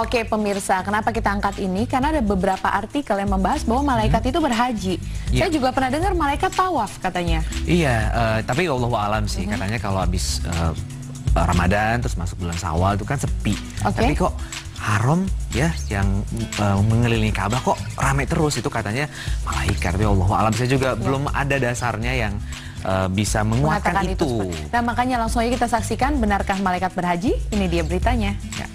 Oke pemirsa, kenapa kita angkat ini? Karena ada beberapa artikel yang membahas bahwa malaikat itu berhaji. Saya juga pernah dengar malaikat tawaf katanya. Iya, tapi Allahu a'lam sih katanya kalau habis Ramadan terus masuk bulan Syawal itu kan sepi. Tapi kok haram ya yang mengelilingi Ka'bah kok ramai terus, itu katanya malaikat. Tapi Allahu a'lam, saya juga belum ada dasarnya yang bisa menguatkan itu. Nah makanya langsung aja kita saksikan, benarkah malaikat berhaji? Ini dia beritanya. Ya.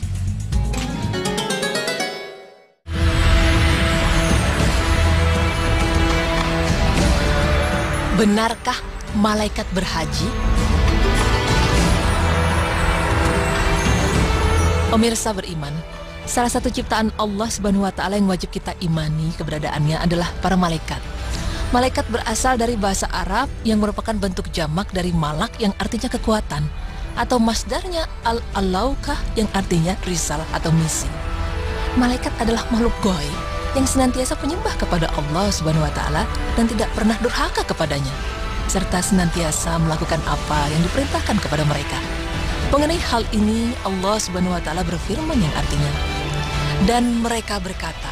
Benarkah malaikat berhaji? Pemirsa beriman, salah satu ciptaan Allah Subhanahu wa Ta'ala yang wajib kita imani keberadaannya adalah para malaikat. Malaikat berasal dari bahasa Arab yang merupakan bentuk jamak dari malak yang artinya kekuatan, atau masdarnya al-alaukah yang artinya risalah atau misi. Malaikat adalah makhluk gaib yang senantiasa penyembah kepada Allah Subhanahu wa Ta'ala dan tidak pernah durhaka kepadanya, serta senantiasa melakukan apa yang diperintahkan kepada mereka. Mengenai hal ini, Allah Subhanahu wa Ta'ala berfirman yang artinya, dan mereka berkata,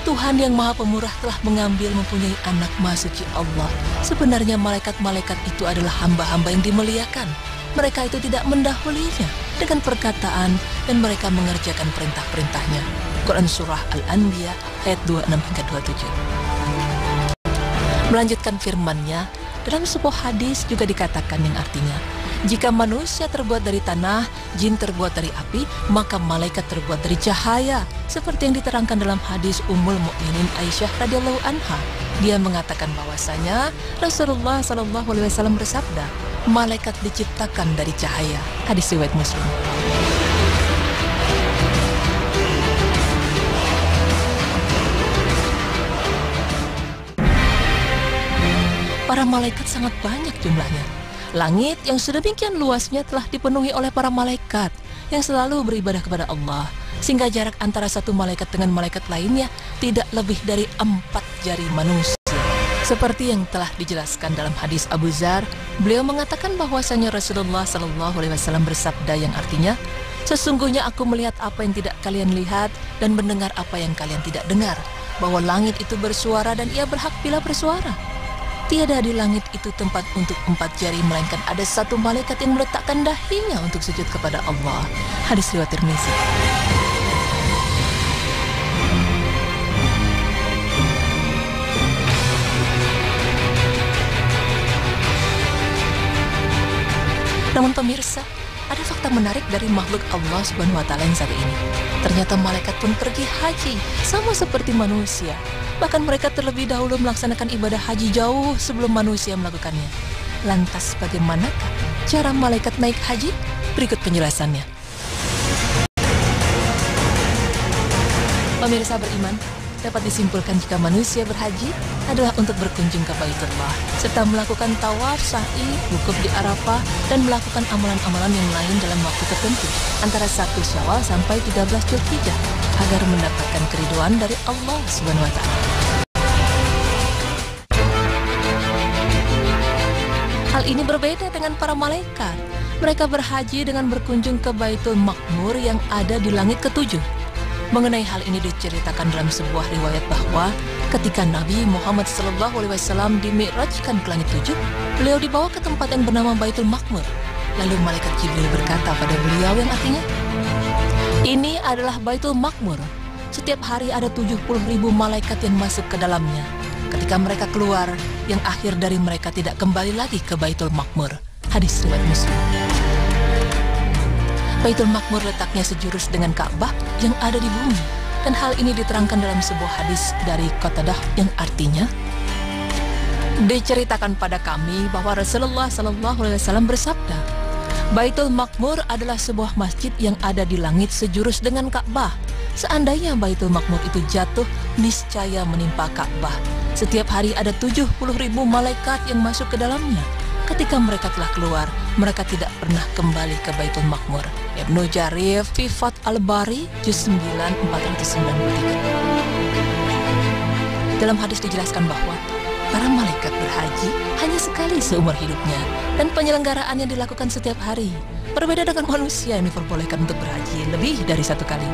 Tuhan yang Maha Pemurah telah mengambil mempunyai anak Maha Suci Allah. Sebenarnya malaikat-malaikat itu adalah hamba-hamba yang dimuliakan. Mereka itu tidak mendahulinya dengan perkataan dan mereka mengerjakan perintah-perintahnya. Quran Surah Al-Anbiya ayat 26 hingga 27. Melanjutkan firman-Nya, dalam sebuah hadis juga dikatakan yang artinya, jika manusia terbuat dari tanah, jin terbuat dari api, maka malaikat terbuat dari cahaya, seperti yang diterangkan dalam hadis Ummul Mukminin Aisyah radhiyallahu anha. Dia mengatakan bahwasanya Rasulullah SAW bersabda, malaikat diciptakan dari cahaya. Hadis riwayat Muslim. Para malaikat sangat banyak jumlahnya. Langit yang sedemikian luasnya telah dipenuhi oleh para malaikat yang selalu beribadah kepada Allah, sehingga jarak antara satu malaikat dengan malaikat lainnya tidak lebih dari 4 jari manusia. Seperti yang telah dijelaskan dalam hadis Abu Dzar, beliau mengatakan bahwasanya Rasulullah SAW bersabda yang artinya, sesungguhnya aku melihat apa yang tidak kalian lihat dan mendengar apa yang kalian tidak dengar, bahwa langit itu bersuara dan ia berhak bila bersuara. Tiada di langit itu tempat untuk 4 jari, melainkan ada satu malaikat yang meletakkan dahinya untuk sujud kepada Allah. Hadis riwayat Tirmizi. Namun pemirsa, ada fakta menarik dari makhluk Allah Subhanahu wa Ta'ala yang satu ini. Ternyata malaikat pun pergi haji, sama seperti manusia. Bahkan mereka terlebih dahulu melaksanakan ibadah haji jauh sebelum manusia melakukannya. Lantas bagaimanakah cara malaikat naik haji? Berikut penjelasannya. Pemirsa beriman, dapat disimpulkan jika manusia berhaji adalah untuk berkunjung ke Baitullah, serta melakukan tawaf, sa'i, wukuf di Arafah, dan melakukan amalan-amalan yang lain dalam waktu tertentu, antara 1 Syawal sampai 13 Dzulhijjah, agar mendapatkan keriduan dari Allah Subhanahu wa Ta'ala. Hal ini berbeda dengan para malaikat. Mereka berhaji dengan berkunjung ke Baitul Ma'mur yang ada di langit ke-7. Mengenai hal ini diceritakan dalam sebuah riwayat bahwa ketika Nabi Muhammad SAW dimi'rajkan ke langit 7, beliau dibawa ke tempat yang bernama Baitul Ma'mur. Lalu malaikat Jibril berkata pada beliau yang artinya, ini adalah Baitul Ma'mur. Setiap hari ada 70.000 malaikat yang masuk ke dalamnya. Ketika mereka keluar, yang akhir dari mereka tidak kembali lagi ke Baitul Ma'mur. Hadis riwayat Muslim. Baitul Ma'mur letaknya sejurus dengan Ka'bah yang ada di bumi. Dan hal ini diterangkan dalam sebuah hadis dari Qatadah yang artinya, diceritakan pada kami bahwa Rasulullah SAW bersabda, Baitul Ma'mur adalah sebuah masjid yang ada di langit sejurus dengan Ka'bah. Seandainya Baitul Ma'mur itu jatuh, niscaya menimpa Ka'bah. Setiap hari ada 70.000 malaikat yang masuk ke dalamnya. Ketika mereka telah keluar, mereka tidak pernah kembali ke Baitul Ma'mur. Ibnu Jarir fi Fath Al-Bari juz 9 493. Dalam hadis dijelaskan bahwa para malaikat berhaji hanya sekali seumur hidupnya dan penyelenggaraannya dilakukan setiap hari. Berbeda dengan manusia yang diperbolehkan untuk berhaji lebih dari 1 kali.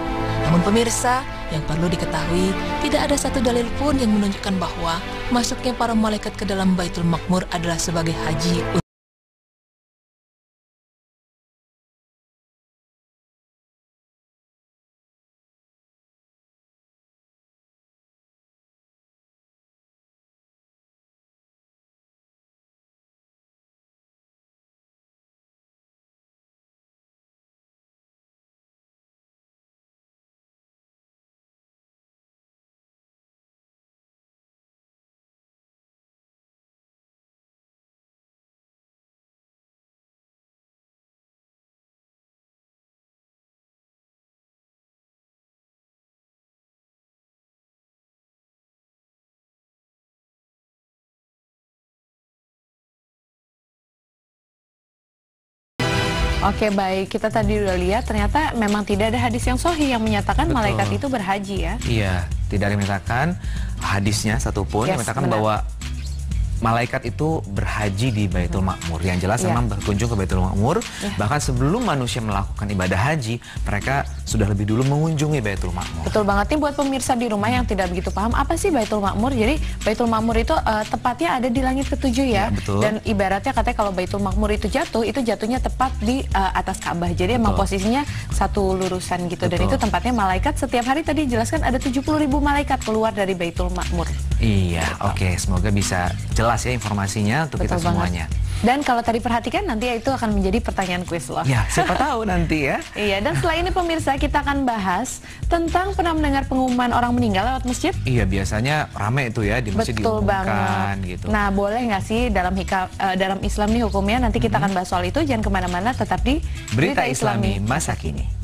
Namun pemirsa, yang perlu diketahui, tidak ada satu dalil pun yang menunjukkan bahwa masuknya para malaikat ke dalam Baitul Ma'mur adalah sebagai haji. Oke, baik. Kita tadi udah lihat ternyata memang tidak ada hadis yang sahih yang menyatakan malaikat itu berhaji ya. Iya, tidak ada yang menyatakan hadisnya satupun yang menyatakan bahwa malaikat itu berhaji di Baitul Ma'mur. Yang jelas memang berkunjung ke Baitul Ma'mur. Bahkan sebelum manusia melakukan ibadah haji, mereka sudah lebih dulu mengunjungi Baitul Ma'mur. Betul banget nih buat pemirsa di rumah yang tidak begitu paham apa sih Baitul Ma'mur. Jadi Baitul Ma'mur itu tepatnya ada di langit ke-7 ya. Betul. Dan ibaratnya katanya kalau Baitul Ma'mur itu jatuhnya tepat di atas Ka'bah. Jadi emang posisinya satu lurusan gitu. Dan itu tempatnya malaikat setiap hari tadi jelaskan ada 70.000 malaikat keluar dari Baitul Ma'mur. Iya, oke. Semoga bisa jelas ya informasinya untuk kita semuanya. Dan kalau tadi perhatikan nanti itu akan menjadi pertanyaan kuis loh. Ya, siapa tahu nanti ya. Iya, dan setelah ini pemirsa kita akan bahas tentang pernah mendengar pengumuman orang meninggal lewat masjid? Iya, biasanya rame itu ya di masjid diumumkan gitu. Nah, boleh nggak sih dalam Islam nih hukumnya? Nanti kita akan bahas soal itu. Jangan kemana-mana, tetap di Berita Islami Masa Kini.